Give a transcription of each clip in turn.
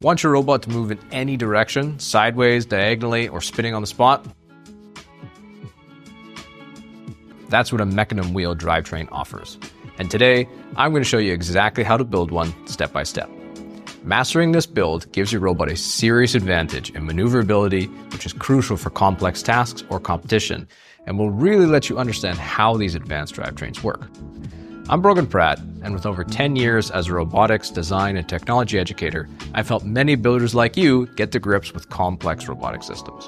Want your robot to move in any direction, sideways, diagonally, or spinning on the spot? That's what a mecanum wheel drivetrain offers. And today, I'm going to show you exactly how to build one step by step. Mastering this build gives your robot a serious advantage in maneuverability, which is crucial for complex tasks or competition, and will really let you understand how these advanced drivetrains work. I'm Brogan Pratt, and with over 10 years as a robotics, design, and technology educator, I've helped many builders like you get to grips with complex robotic systems.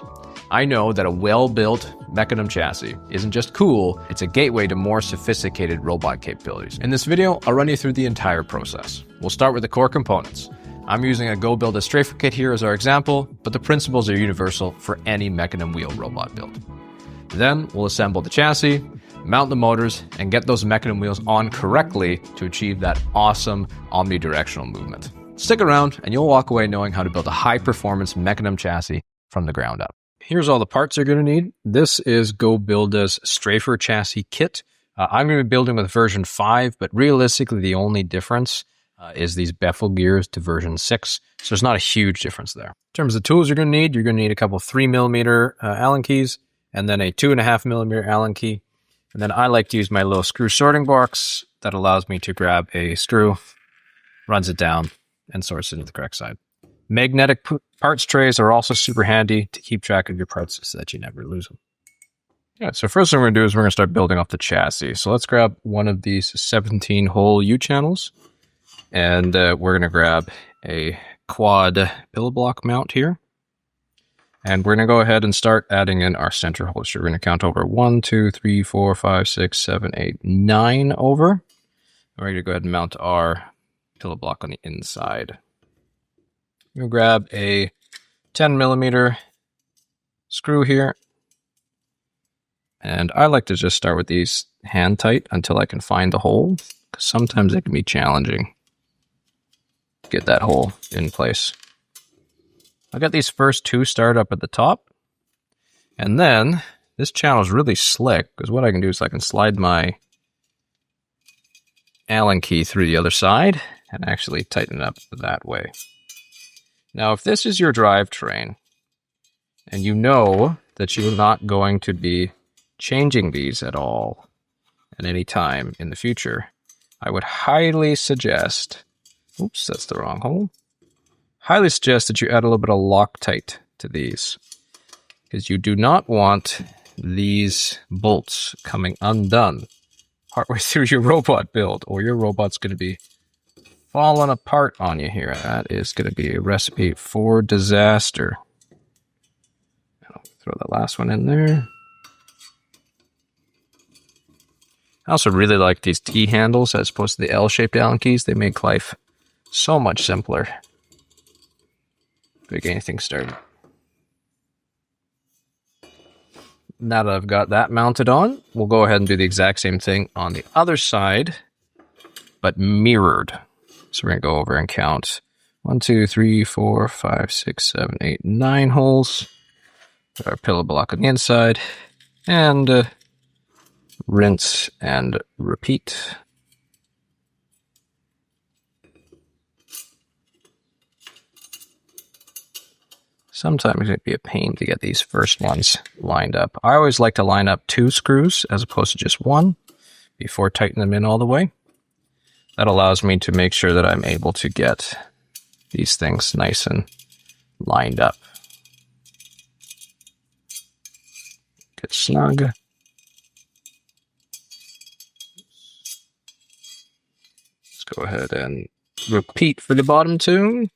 I know that a well-built mecanum chassis isn't just cool, it's a gateway to more sophisticated robot capabilities. In this video, I'll run you through the entire process. We'll start with the core components. I'm using a GoBilda Strafer kit here as our example, but the principles are universal for any mecanum wheel robot build. Then we'll assemble the chassis, mount the motors, and get those mecanum wheels on correctly to achieve that awesome omnidirectional movement. Stick around and you'll walk away knowing how to build a high-performance mecanum chassis from the ground up. Here's all the parts you're going to need. This is GoBilda's Strafer Chassis Kit. I'm going to be building with version 5, but realistically the only difference is these bevel gears to version 6. So there's not a huge difference there. In terms of tools you're going to need a couple 3mm Allen keys, and then a 2.5mm Allen key. And then I like to use my little screw sorting box that allows me to grab a screw, runs it down, and sorts it into the correct side. Magnetic parts trays are also super handy to keep track of your parts so that you never lose them. Yeah, so first thing we're going to do is we're going to start building off the chassis. So let's grab one of these 17-hole U-channels, and we're going to grab a quad pillow block mount here. And we're going to go ahead and start adding in our center holes. We're going to count over 1, 2, 3, 4, 5, 6, 7, 8, 9 over. We're going to go ahead and mount our pillow block on the inside. We'll grab a 10mm screw here. And I like to just start with these hand tight until I can find the hole, because sometimes it can be challenging to get that hole in place. I got these first two started up at the top, and then this channel is really slick because what I can do is I can slide my Allen key through the other side and actually tighten it up that way. Now, if this is your drivetrain and you know that you're not going to be changing these at all at any time in the future, I would highly suggest, oops, that's the wrong hole. Highly suggest that you add a little bit of Loctite to these, because you do not want these bolts coming undone partway through your robot build, or your robot's going to be falling apart on you here. That is going to be a recipe for disaster. I'll throw the last one in there. I also really like these T-handles as opposed to the L-shaped Allen keys. They make life so much simpler. Get anything started. Now that I've got that mounted on, we'll go ahead and do the exact same thing on the other side, but mirrored. So we're going to go over and count 1, 2, 3, 4, 5, 6, 7, 8, 9 holes. Put our pillow block on the inside, and rinse and repeat. Sometimes it can be a pain to get these first ones lined up. I always like to line up 2 screws as opposed to just 1 before tightening them in all the way. That allows me to make sure that I'm able to get these things nice and lined up. Get snug. Let's go ahead and repeat for the bottom 2.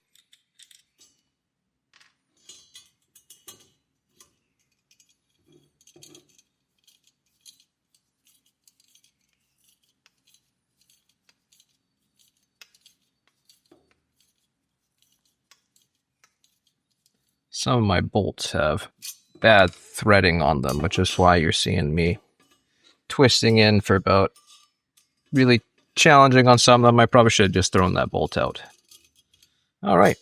Some of my bolts have bad threading on them, which is why you're seeing me twisting in for about really challenging on some of them. I probably should have just thrown that bolt out. All right,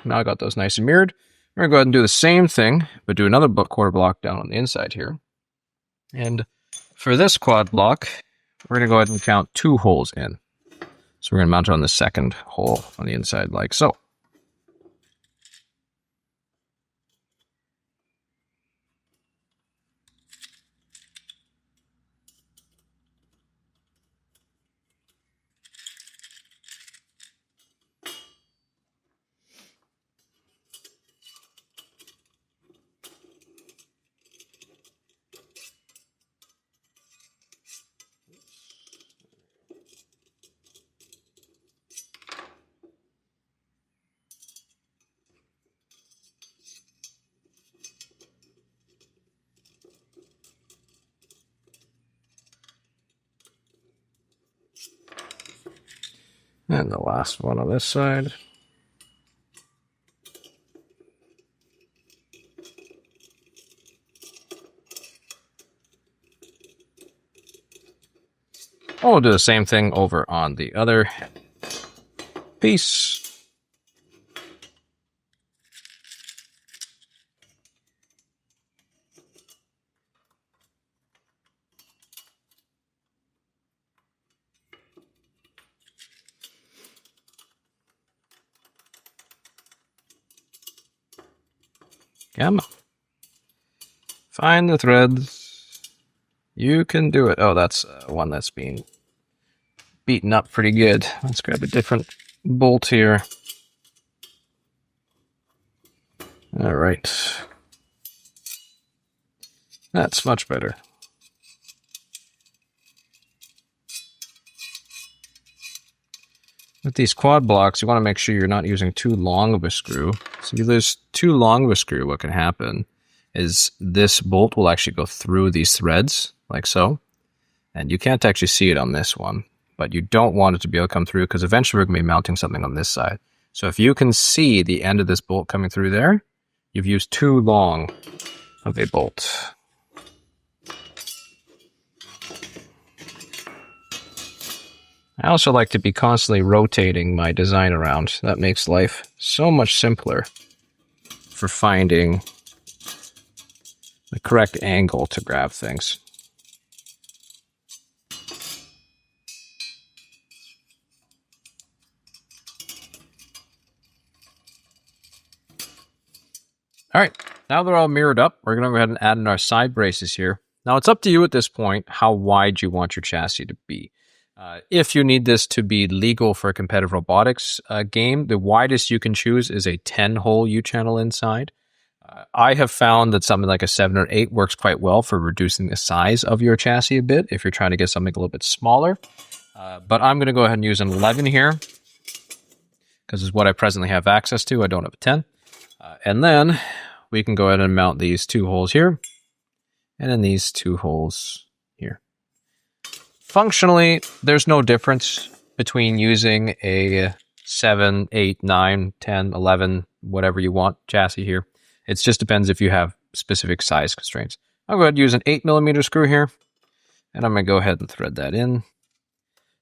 now I got those nice and mirrored. We're gonna go ahead and do the same thing, but do another quarter block down on the inside here. And for this quad block, we're gonna go ahead and count 2 holes in. So we're gonna mount it on the second hole on the inside like so. And the last one on this side. Oh, we'll do the same thing over on the other piece. Come on. Find the threads. You can do it. Oh, that's one that's being beaten up pretty good. Let's grab a different bolt here. All right. That's much better. With these quad blocks, you want to make sure you're not using too long of a screw. So if you use too long of a screw, what can happen is this bolt will actually go through these threads, like so. And you can't actually see it on this one, but you don't want it to be able to come through because eventually we're going to be mounting something on this side. So if you can see the end of this bolt coming through there, you've used too long of a bolt. I also like to be constantly rotating my design around. That makes life so much simpler for finding the correct angle to grab things. All right, now they're all mirrored up, we're going to go ahead and add in our side braces here. Now it's up to you at this point how wide you want your chassis to be. If you need this to be legal for a competitive robotics game, the widest you can choose is a 10-hole U-channel inside. I have found that something like a 7 or 8 works quite well for reducing the size of your chassis a bit if you're trying to get something a little bit smaller. But I'm going to go ahead and use an 11 here because it's what I presently have access to. I don't have a 10. And then we can go ahead and mount these 2 holes here and then these 2 holes here. Functionally, there's no difference between using a 7, 8, 9, 10, 11, whatever you want chassis here. It just depends if you have specific size constraints. I'll go ahead and use an 8mm screw here, and I'm going to go ahead and thread that in.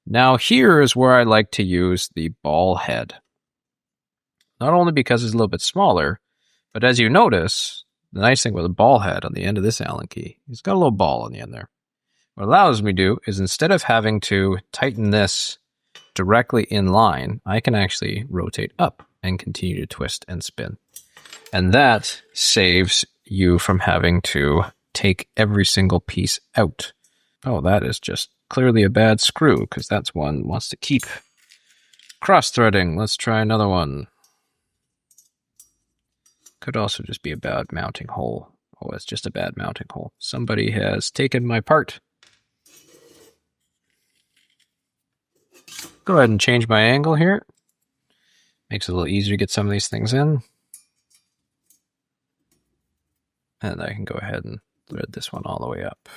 Now here is where I like to use the ball head. Not only because it's a little bit smaller, but as you notice, the nice thing with a ball head on the end of this Allen key, it's got a little ball on the end there. What it allows me to do is instead of having to tighten this directly in line, I can actually rotate up and continue to twist and spin. And that saves you from having to take every single piece out. Oh, that is just clearly a bad screw because that's one wants to keep cross-threading. Let's try another one. Could also just be a bad mounting hole. Oh, it's just a bad mounting hole. Somebody has taken my part. Go ahead and change my angle here. Makes it a little easier to get some of these things in. And I can go ahead and thread this one all the way up.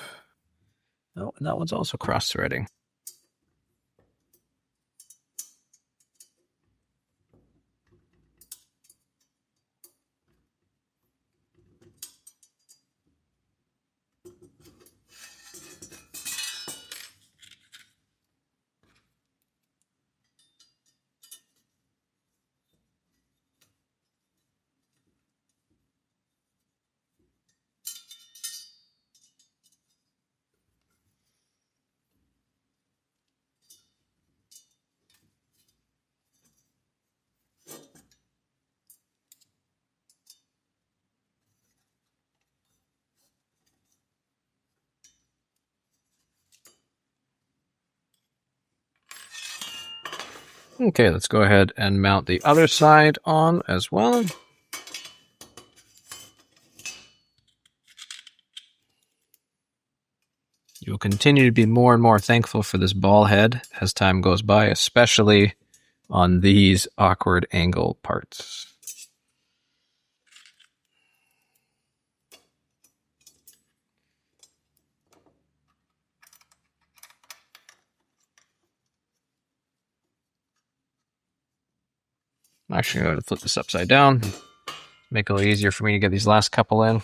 Oh, and that one's also cross-threading. Okay, let's go ahead and mount the other side on as well. You'll continue to be more and more thankful for this ball head as time goes by, especially on these awkward angle parts. I'm actually going to flip this upside down. Make it a little easier for me to get these last couple in.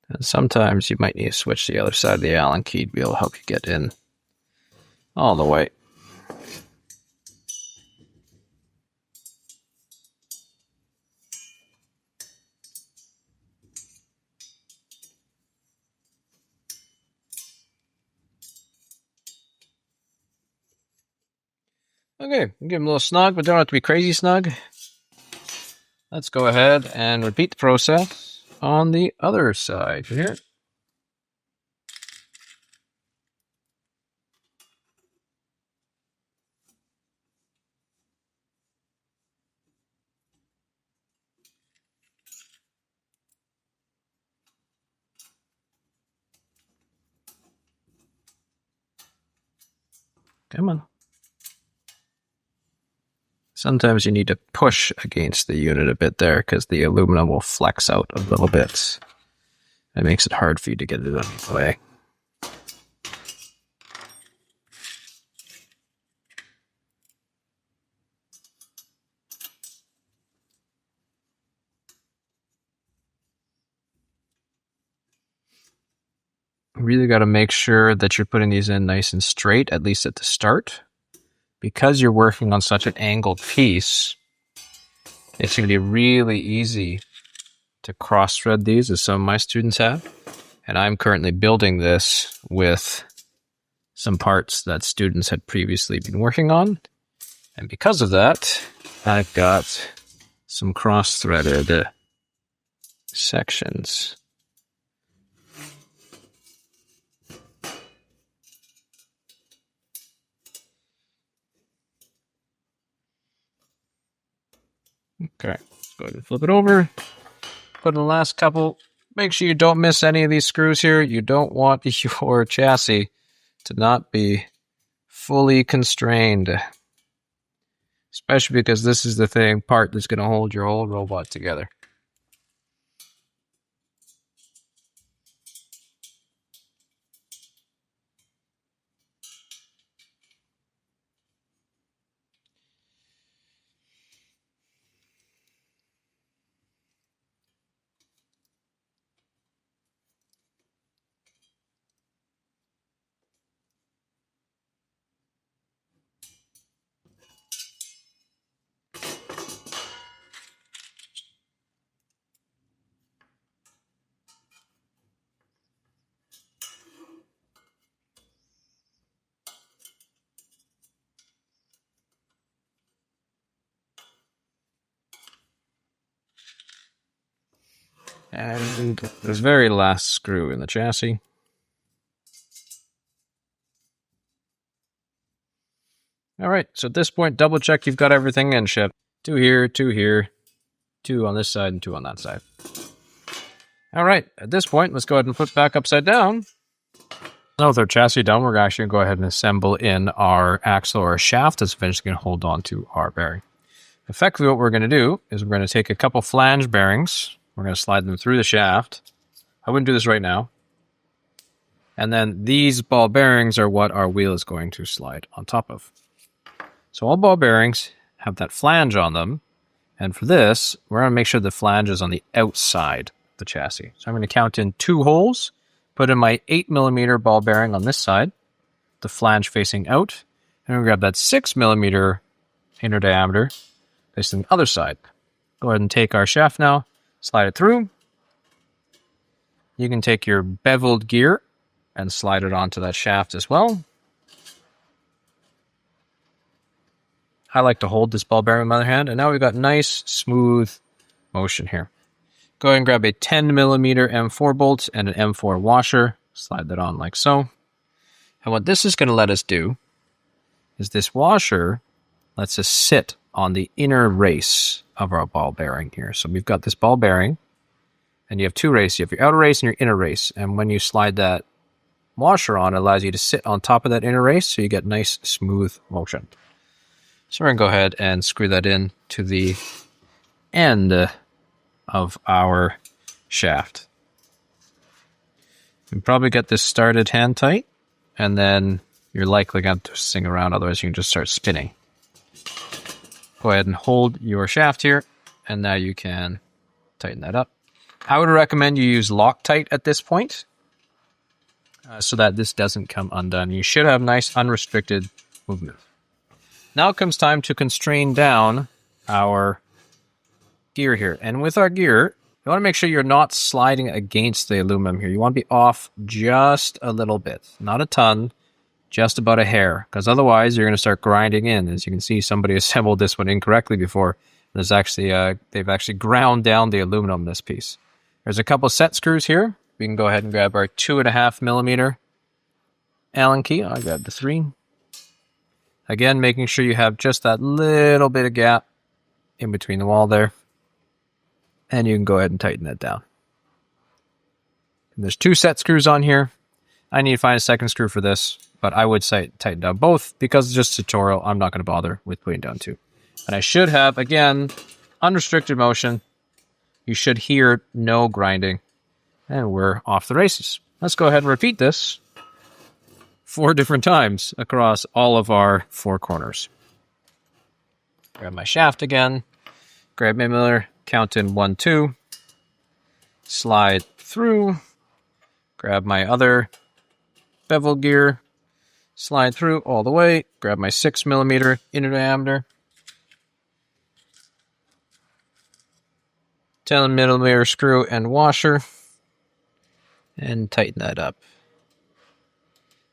And sometimes you might need to switch to the other side of the Allen key to be able to help you get in all the way. Okay, give them a little snug, but don't have to be crazy snug. Let's go ahead and repeat the process on the other side here. Come on. Sometimes you need to push against the unit a bit there because the aluminum will flex out a little bit. That makes it hard for you to get it out of the way. Really got to make sure that you're putting these in nice and straight, at least at the start. Because you're working on such an angled piece, it's going to be really easy to cross-thread these, as some of my students have. And I'm currently building this with some parts that students had previously been working on. And because of that, I've got some cross-threaded sections. Okay, let's go ahead and flip it over. Put in the last couple. Make sure you don't miss any of these screws here. You don't want your chassis to not be fully constrained. Especially because this is the part that's going to hold your whole robot together. And this very last screw in the chassis. All right, so at this point, double check you've got everything in, Shep. 2 here, 2 here, 2 on this side, and 2 on that side. All right, at this point, let's go ahead and flip back upside down. Now with our chassis done, we're actually going to go ahead and assemble in our axle or shaft that's eventually going to hold on to our bearing. Effectively, what we're going to do is we're going to take a couple flange bearings. We're going to slide them through the shaft. I wouldn't do this right now. And then these ball bearings are what our wheel is going to slide on top of. So all ball bearings have that flange on them. And for this, we're going to make sure the flange is on the outside of the chassis. So I'm going to count in 2 holes, put in my 8mm ball bearing on this side, the flange facing out, and we'll grab that 6mm inner diameter facing the other side. Go ahead and take our shaft now, slide it through. You can take your beveled gear and slide it onto that shaft as well. I like to hold this ball bearing with my other hand, and now we've got nice, smooth motion here. Go ahead and grab a 10mm M4 bolt and an M4 washer. Slide that on like so. And what this is going to let us do is this washer lets us sit on the inner race of our ball bearing here. So we've got this ball bearing, And you have two races. You have your outer race and your inner race. And when you slide that washer on, it allows you to sit on top of that inner race so you get nice, smooth motion. So we're going to go ahead and screw that in to the end of our shaft. You can probably get this started hand tight, and then you're likely going to twist this thing around, otherwise you can just start spinning. Go ahead and hold your shaft here, and now you can tighten that up. I would recommend you use Loctite at this point, so that this doesn't come undone. You should have nice unrestricted movement. Now it comes time to constrain down our gear here. And with our gear, you want to make sure you're not sliding against the aluminum here. You want to be off just a little bit, not a ton, just about a hair, because otherwise you're going to start grinding in. As you can see, somebody assembled this one incorrectly before. There's actually they've actually ground down the aluminum in this piece. There's a couple set screws here. We can go ahead and grab our 2.5mm Allen key. I'll grab the 3. Again, making sure you have just that little bit of gap in between the wall there. And you can go ahead and tighten that down. And there's 2 set screws on here. I need to find a second screw for this, but I would tighten down both because it's just a tutorial. I'm not going to bother with putting down 2. And I should have, again, unrestricted motion. You should hear no grinding. And we're off the races. Let's go ahead and repeat this 4 different times across all of our 4 corners. Grab my shaft again. Grab my miller. Count in 1, 2. Slide through. Grab my other bevel gear. Slide through all the way. Grab my 6mm inner diameter. 10mm screw and washer. And tighten that up.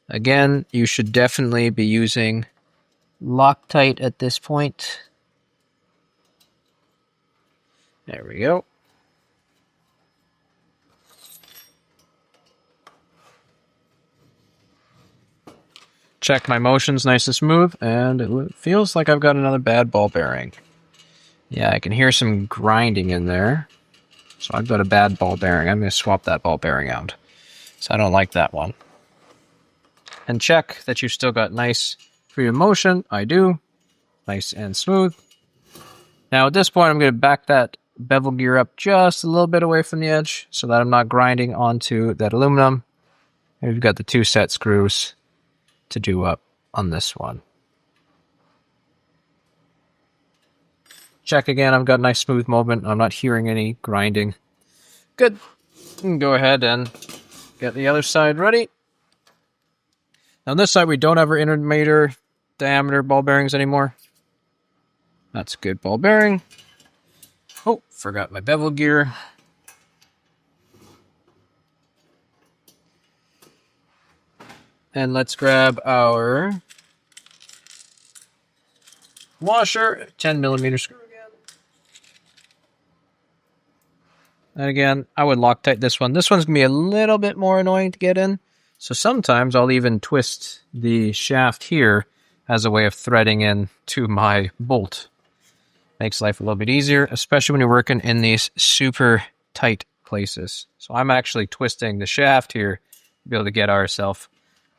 Again, you should definitely be using Loctite at this point. There we go. Check my motions nice and smooth, and it feels like I've got another bad ball bearing. Yeah, I can hear some grinding in there. So I've got a bad ball bearing. I'm going to swap that ball bearing out. So I don't like that one. And check that you've still got nice freedom of motion. I do. Nice and smooth. Now at this point, I'm going to back that bevel gear up just a little bit away from the edge so that I'm not grinding onto that aluminum. And we've got the 2 set screws to do up on this one. Check again, I've got nice smooth movement. I'm not hearing any grinding. Good. Go ahead and get the other side ready. Now on this side, we don't have our inner diameter ball bearings anymore. That's a good ball bearing. Oh, forgot my bevel gear. And let's grab our washer, 10mm screw again. And again, I would Loctite this one. This one's going to be a little bit more annoying to get in. So sometimes I'll even twist the shaft here as a way of threading in to my bolt. Makes life a little bit easier, especially when you're working in these super tight places. So I'm actually twisting the shaft here to be able to get ourselves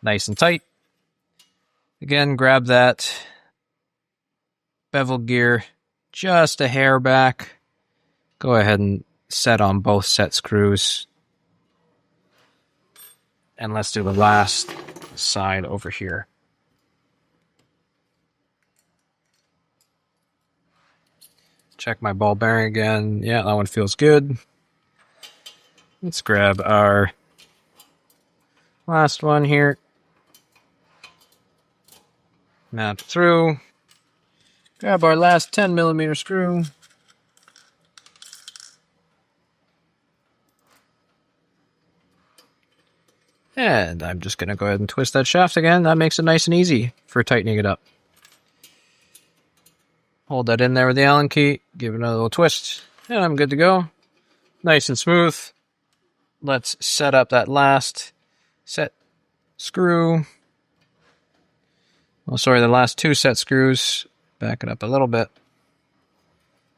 nice and tight. Again, grab that bevel gear just a hair back. Go ahead and set on both set screws. And let's do the last side over here. Check my ball bearing again. Yeah, that one feels good. Let's grab our last one here. Mount through. Grab our last 10mm screw. And I'm just going to go ahead and twist that shaft again. That makes it nice and easy for tightening it up. Hold that in there with the Allen key. Give it another little twist. And I'm good to go. Nice and smooth. Let's set up that last set screw. Oh, sorry, the last 2 set screws. Back it up a little bit.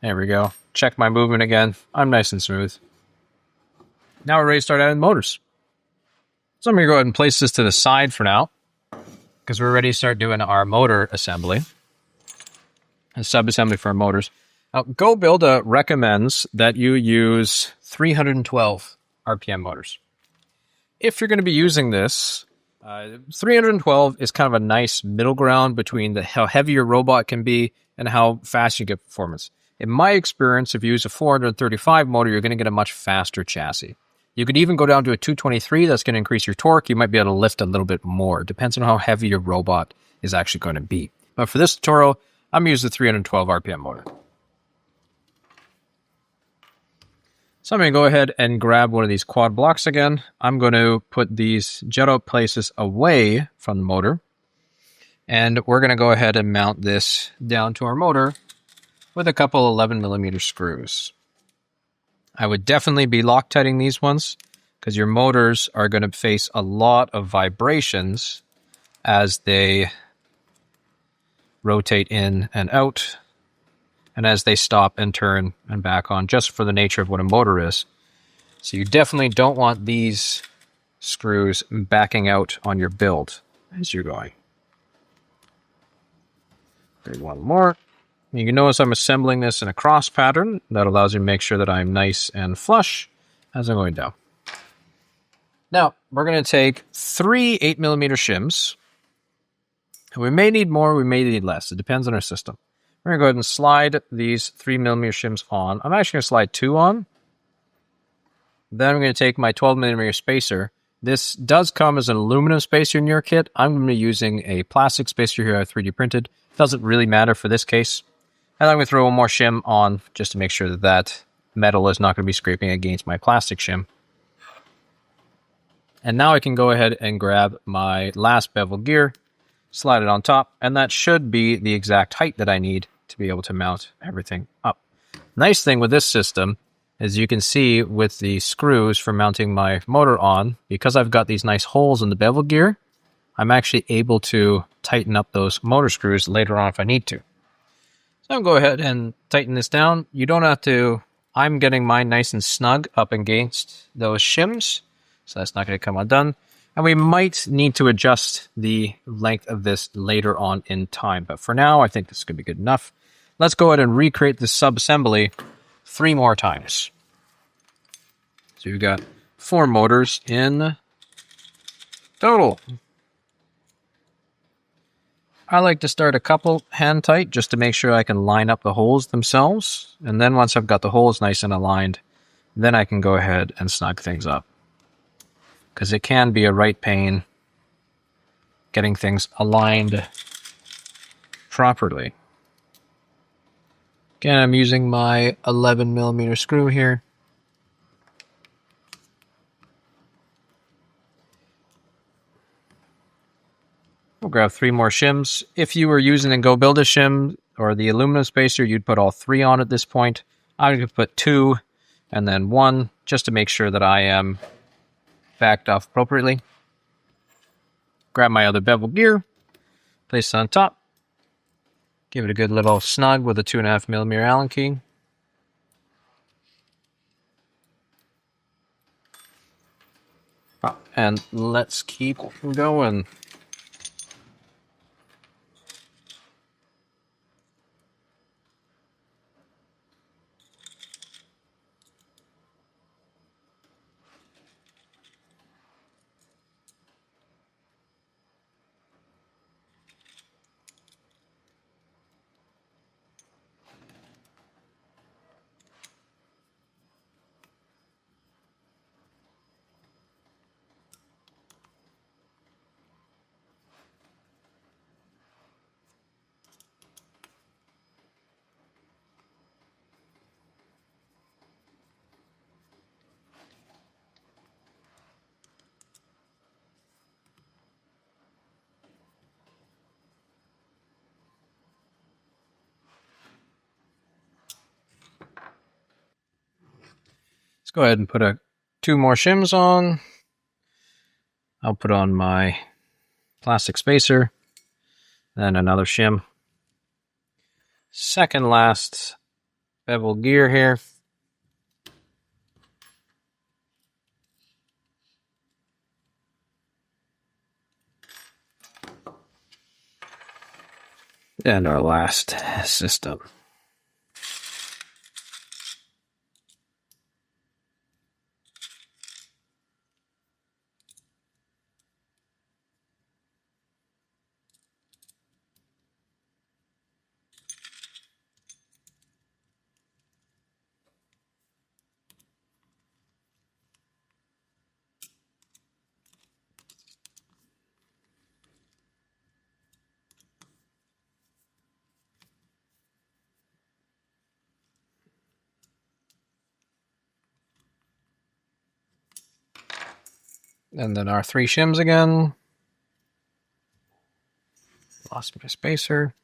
There we go. Check my movement again. I'm nice and smooth. Now we're ready to start adding motors. So I'm going to go ahead and place this to the side for now, because we're ready to start doing our motor assembly, a sub-assembly for our motors. Now, GoBilda recommends that you use 312 RPM motors. If you're going to be using this, 312 is kind of a nice middle ground between how heavy your robot can be and how fast you get performance. In my experience, if you use a 435 motor, you're going to get a much faster chassis. You could even go down to a 223. That's going to increase your torque. You might be able to lift a little bit more. It depends on how heavy your robot is actually going to be. But for this tutorial, I'm using the 312 RPM motor. So I'm going to go ahead and grab one of these quad blocks again. I'm going to put these jet-out places away from the motor. And we're going to go ahead and mount this down to our motor with a couple 11mm screws. I would definitely be Loctiting these ones because your motors are going to face a lot of vibrations as they rotate in and out and as they stop and turn and back on, just for the nature of what a motor is. So you definitely don't want these screws backing out on your build as you're going. Okay, one more. You can notice I'm assembling this in a cross pattern. That allows you to make sure that I'm nice and flush as I'm going down. Now, we're going to take 3 8mm shims. We may need more, we may need less. It depends on our system. We're going to go ahead and slide these 3mm shims on. I'm actually going to slide 2 on. Then I'm going to take my 12mm spacer. This does come as an aluminum spacer in your kit. I'm going to be using a plastic spacer here I 3D printed. Doesn't really matter for this case. And I'm going to throw one more shim on just to make sure that that metal is not going to be scraping against my plastic shim. And now I can go ahead and grab my last bevel gear, slide it on top, and that should be the exact height that I need to be able to mount everything up. Nice thing with this system is you can see with the screws for mounting my motor on, because I've got these nice holes in the bevel gear, I'm actually able to tighten up those motor screws later on if I need to. So I'll go ahead and tighten this down. You don't have to. I'm getting mine nice and snug up against those shims, so that's not going to come undone. And we might need to adjust the length of this later on in time. But for now, I think this could be good enough. Let's go ahead and recreate this sub-assembly 3 more times. So you've got 4 motors in total. I like to start a couple hand tight just to make sure I can line up the holes themselves. And then once I've got the holes nice and aligned, then I can go ahead and snug things up. Because it can be a right pain getting things aligned properly. Again, I'm using my 11mm screw here. We'll grab 3 more shims. If you were using the GoBilda shim or the aluminum spacer, you'd put all 3 on at this point. I'm going to put 2 and then 1 just to make sure that I am backed off appropriately. Grab my other bevel gear, place it on top. Give it a good little snug with a 2.5mm Allen key. And let's keep going. Let's go ahead and put 2 more shims on. I'll put on my plastic spacer, then another shim. Second last bevel gear here. And our last system. And then our 3 shims again. Lost my spacer.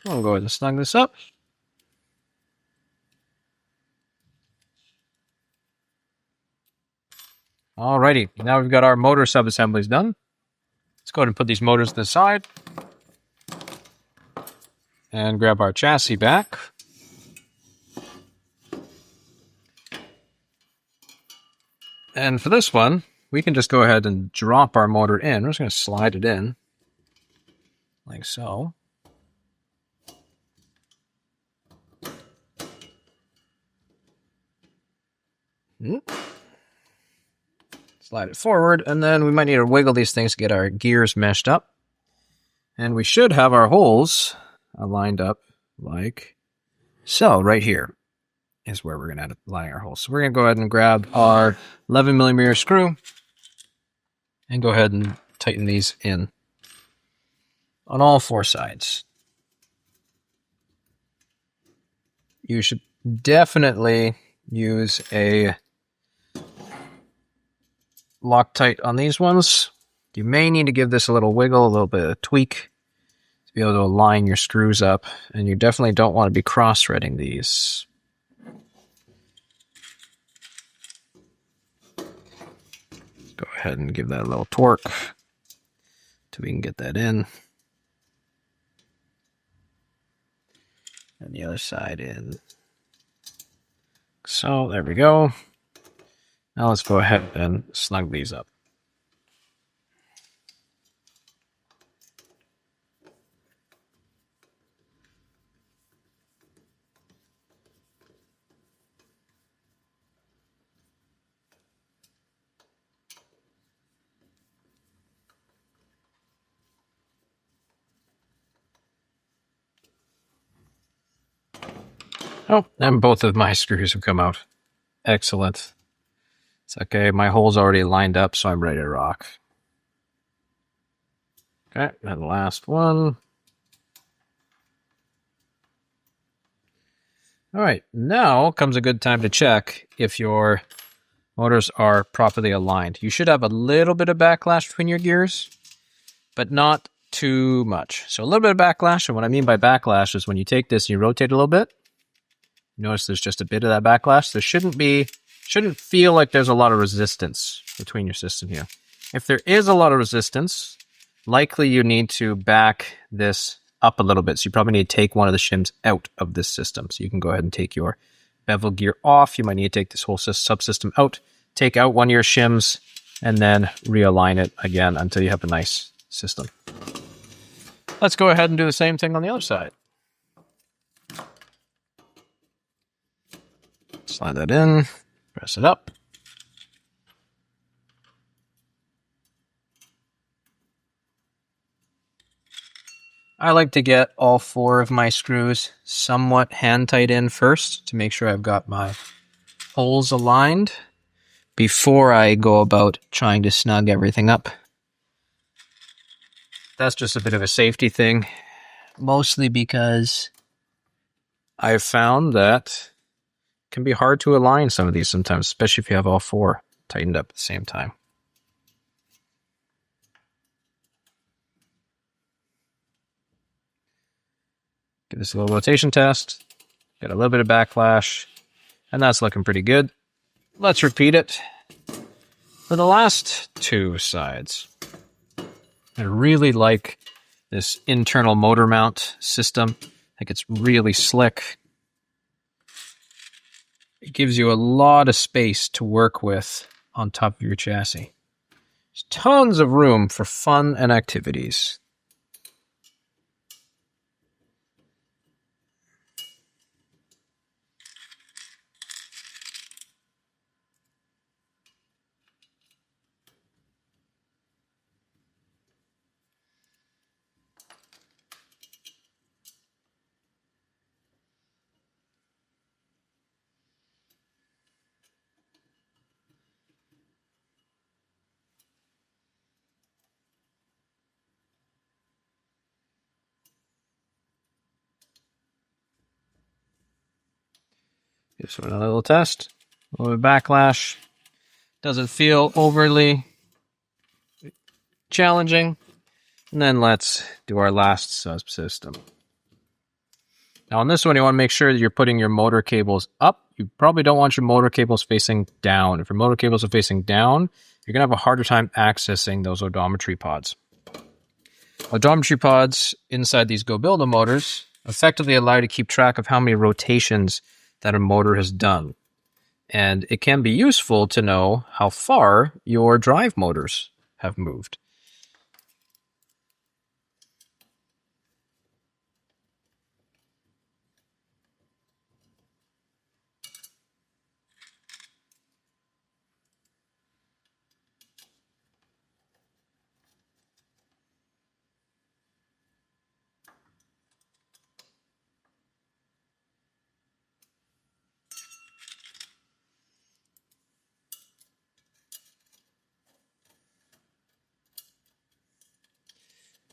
We'll go ahead and snug this up. Alrighty, now we've got our motor sub-assemblies done. Let's go ahead and put these motors to the side. And grab our chassis back. And for this one, we can just go ahead and drop our motor in. We're just going to slide it in, like so. Slide it forward, and then we might need to wiggle these things to get our gears meshed up. And we should have our holes lined up like so. Right here is where we're going to end up lining our holes. So we're going to go ahead and grab our 11mm screw and go ahead and tighten these in on all 4 sides. You should definitely use a Loctite on these ones. You may need to give this a little wiggle, a little bit of tweak to be able to align your screws up, and you definitely don't want to be cross-threading these. Go ahead and give that a little torque till we can get that in. And the other side in. So there we go. Now let's go ahead and snug these up. Oh, and both of my screws have come out. Excellent. It's okay, my hole's already lined up, so I'm ready to rock. Okay, and the last one. Alright, now comes a good time to check if your motors are properly aligned. You should have a little bit of backlash between your gears, but not too much. So a little bit of backlash, and what I mean by backlash is when you take this and you rotate a little bit, notice there's just a bit of that backlash. There shouldn't feel like there's a lot of resistance between your system here. If there is a lot of resistance, likely you need to back this up a little bit. So you probably need to take one of the shims out of this system. So you can go ahead and take your bevel gear off. You might need to take this whole subsystem out, take out one of your shims, and then realign it again until you have a nice system. Let's go ahead and do the same thing on the other side. Slide that in, press it up. I like to get all 4 of my screws somewhat hand tight in first to make sure I've got my holes aligned before I go about trying to snug everything up. That's just a bit of a safety thing, mostly because I've found that it can be hard to align some of these sometimes, especially if you have all 4 tightened up at the same time. Give this a little rotation test. Got a little bit of backlash, and that's looking pretty good. Let's repeat it for the last 2 sides. I really like this internal motor mount system. I think it's really slick. It gives you a lot of space to work with on top of your chassis. There's tons of room for fun and activities. Just another little test. A little bit of backlash. Doesn't feel overly challenging. And then let's do our last subsystem. Now on this one, you want to make sure that you're putting your motor cables up. You probably don't want your motor cables facing down. If your motor cables are facing down, you're going to have a harder time accessing those odometry pods. Odometry pods inside these GoBilda motors effectively allow you to keep track of how many rotations that a motor has done. And it can be useful to know how far your drive motors have moved.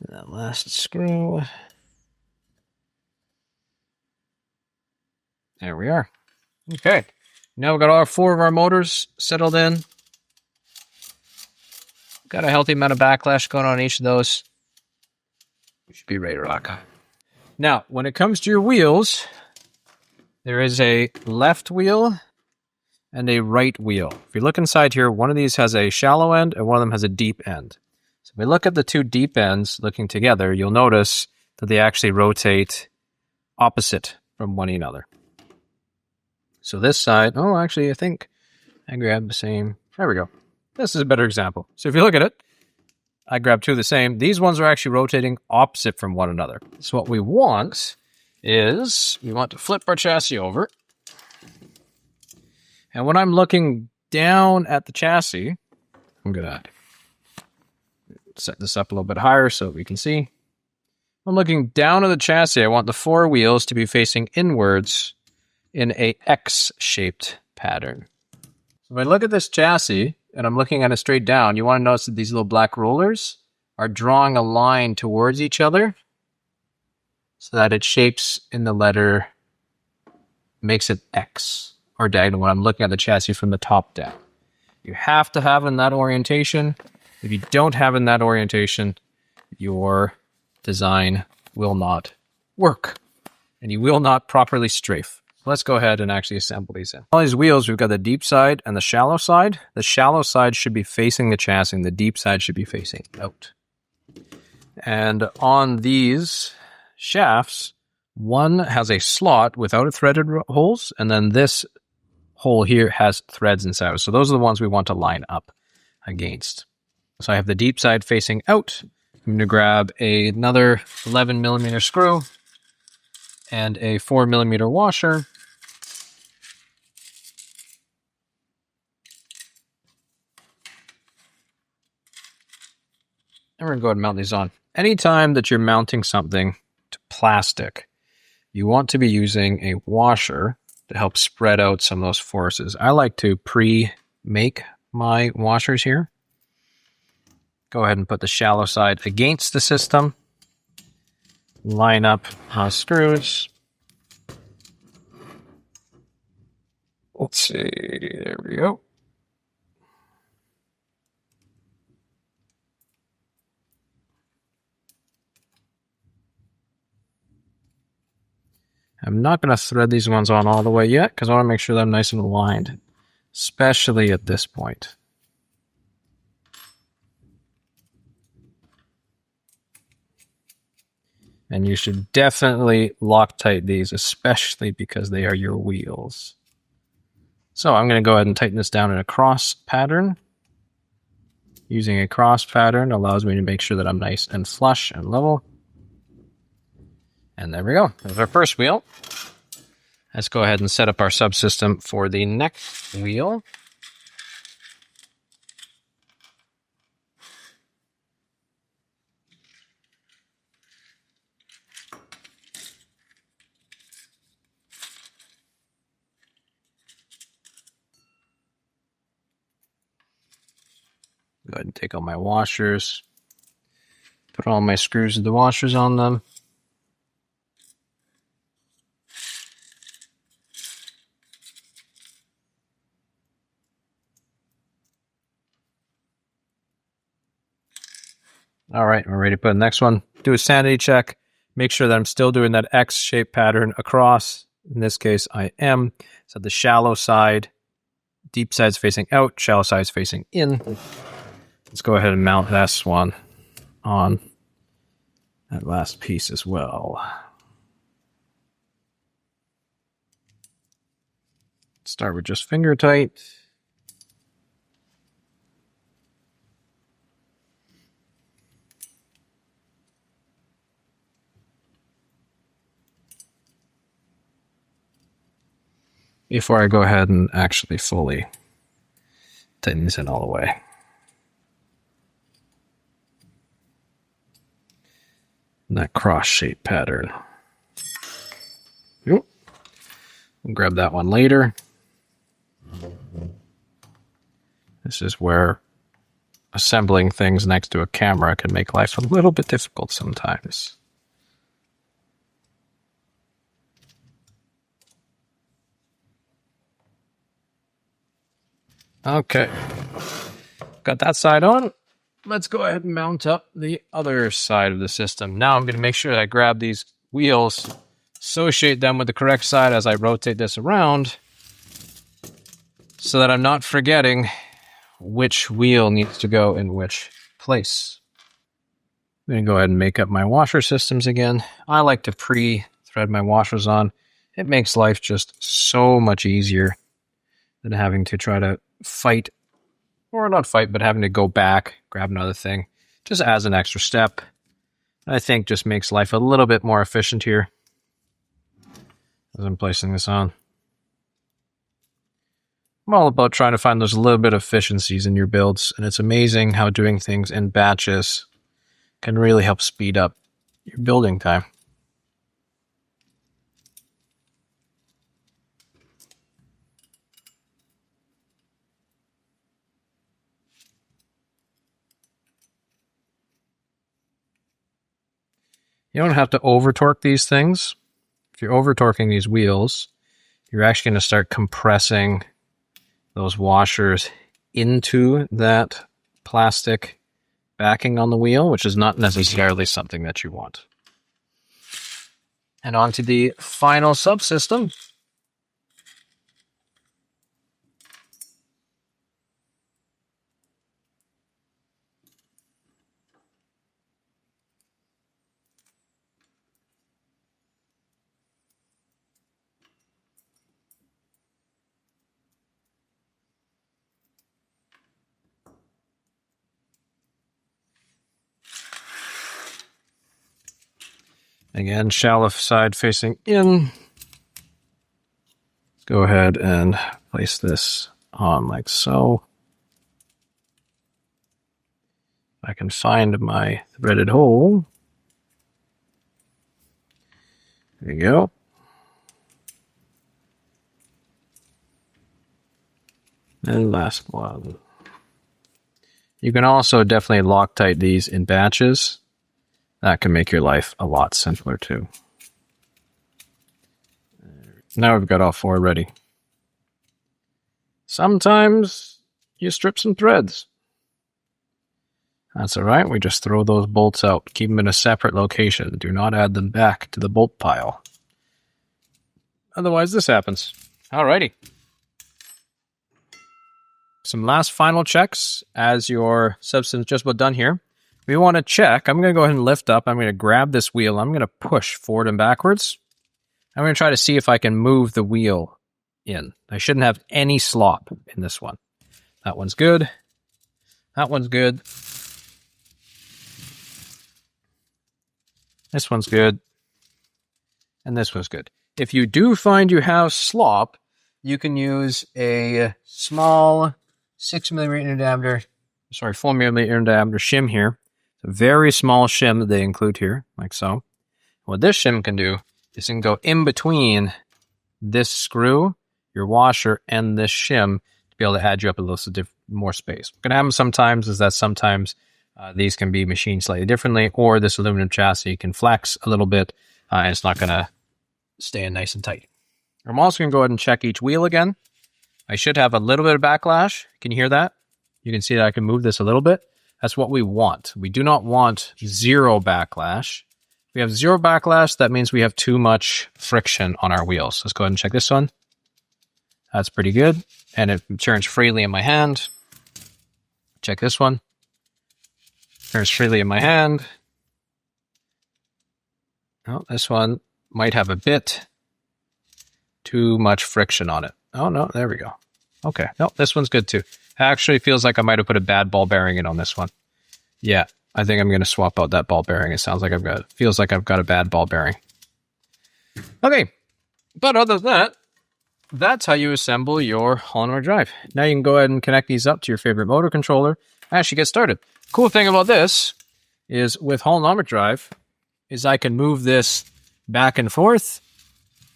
That last screw. There we are. Okay. Now we've got all 4 of our motors settled in. Got a healthy amount of backlash going on each of those. We should be ready to rock. Now, when it comes to your wheels, there is a left wheel and a right wheel. If you look inside here, one of these has a shallow end and one of them has a deep end. So if we look at the 2 deep ends looking together, you'll notice that they actually rotate opposite from one another. So this side, oh, actually, I think I grabbed the same. There we go. This is a better example. So if you look at it, I grabbed 2 of the same. These ones are actually rotating opposite from one another. So what we want is, we want to flip our chassis over. And when I'm looking down at the chassis, I'm going to set this up a little bit higher so we can see. I'm looking down at the chassis. I want the 4 wheels to be facing inwards in a X-shaped pattern. So if I look at this chassis and I'm looking at it straight down, you want to notice that these little black rollers are drawing a line towards each other so that it shapes in the letter, makes it X or diagonal when I'm looking at the chassis from the top down. You have to have in that orientation. If you don't have in that orientation, your design will not work and you will not properly strafe. Let's go ahead and actually assemble these in. All these wheels, we've got the deep side and the shallow side. The shallow side should be facing the chassis and the deep side should be facing out. And on these shafts, one has a slot without a threaded holes, and then this hole here has threads inside. So those are the ones we want to line up against. So I have the deep side facing out. I'm going to grab another 11 millimeter screw and a 4 millimeter washer. And we're going to go ahead and mount these on. Anytime that you're mounting something to plastic, you want to be using a washer to help spread out some of those forces. I like to pre-make my washers here. Go ahead and put the shallow side against the system. Line up screws. Let's see, there we go. I'm not going to thread these ones on all the way yet because I want to make sure that I'm nice and aligned, especially at this point. And you should definitely Loctite these, especially because they are your wheels. So I'm going to go ahead and tighten this down in a cross pattern. Using a cross pattern allows me to make sure that I'm nice and flush and level. And there we go. There's our first wheel. Let's go ahead and set up our subsystem for the next wheel. Go ahead and take all my washers, put all my screws of the washers on them. All right, we're ready to put the next one. Do a sanity check. Make sure that I'm still doing that X-shaped pattern across. In this case, I am. So the shallow side, deep side's facing out, shallow side's facing in. Let's go ahead and mount this one on that last piece as well. Start with just finger tight. Before I go ahead and actually fully tighten this in all the way. That cross-shaped pattern. Yep. We'll grab that one later. This is where assembling things next to a camera can make life a little bit difficult sometimes. Okay. Got that side on. Let's go ahead and mount up the other side of the system. Now I'm going to make sure that I grab these wheels, associate them with the correct side as I rotate this around, so that I'm not forgetting which wheel needs to go in which place. I'm going to go ahead and make up my washer systems again. I like to pre-thread my washers on. It makes life just so much easier than having to try to fight, or not fight, but having to go back, grab another thing. Just adds an extra step. I think just makes life a little bit more efficient here as I'm placing this on. I'm all about trying to find those little bit of efficiencies in your builds, and it's amazing how doing things in batches can really help speed up your building time. You don't have to over-torque these things. If you're over-torquing these wheels, you're actually going to start compressing those washers into that plastic backing on the wheel, which is not necessarily something that you want. And on to the final subsystem. Again, shallow side facing in. Let's go ahead and place this on like so. I can find my threaded hole. There you go. And last one. You can also definitely Loctite these in batches. That can make your life a lot simpler too. Now we've got all four ready. Sometimes you strip some threads. That's all right. We just throw those bolts out. Keep them in a separate location. Do not add them back to the bolt pile. Otherwise, this happens. Alrighty. Some last final checks as your subsystem's just about done here. We want to check. I'm going to go ahead and lift up. I'm going to grab this wheel. I'm going to push forward and backwards. I'm going to try to see if I can move the wheel in. I shouldn't have any slop in this one. That one's good. That one's good. This one's good. And this one's good. If you do find you have slop, you can use a small 4mm diameter shim here. It's a very small shim that they include here, like so. What this shim can do is it can go in between this screw, your washer, and this shim to be able to add you up a little more space. What's going to happen sometimes is that sometimes these can be machined slightly differently, or this aluminum chassis can flex a little bit, and it's not going to stay in nice and tight. I'm also going to go ahead and check each wheel again. I should have a little bit of backlash. Can you hear that? You can see that I can move this a little bit. That's what we want. We do not want zero backlash. If we have zero backlash, that means we have too much friction on our wheels. Let's go ahead and check this one. That's pretty good. And it turns freely in my hand. Check this one. Turns freely in my hand. Oh, this one might have a bit too much friction on it. Oh, no, there we go. Okay, no, this one's good too. Actually feels like I might have put a bad ball bearing in on this one. Yeah, I think I'm going to swap out that ball bearing. It sounds like feels like I've got a bad ball bearing. Okay, but other than that, that's how you assemble your all-in-one drive. Now you can go ahead and connect these up to your favorite motor controller and actually get started. Cool thing about this is with all-in-one drive is I can move this back and forth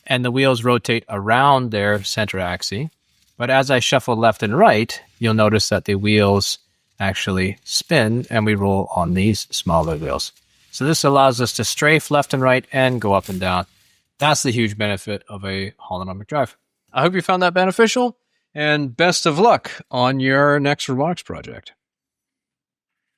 and the wheels rotate around their center axis. But as I shuffle left and right, you'll notice that the wheels actually spin and we roll on these smaller wheels. So this allows us to strafe left and right and go up and down. That's the huge benefit of a all-in-one drive. I hope you found that beneficial, and best of luck on your next robotics project.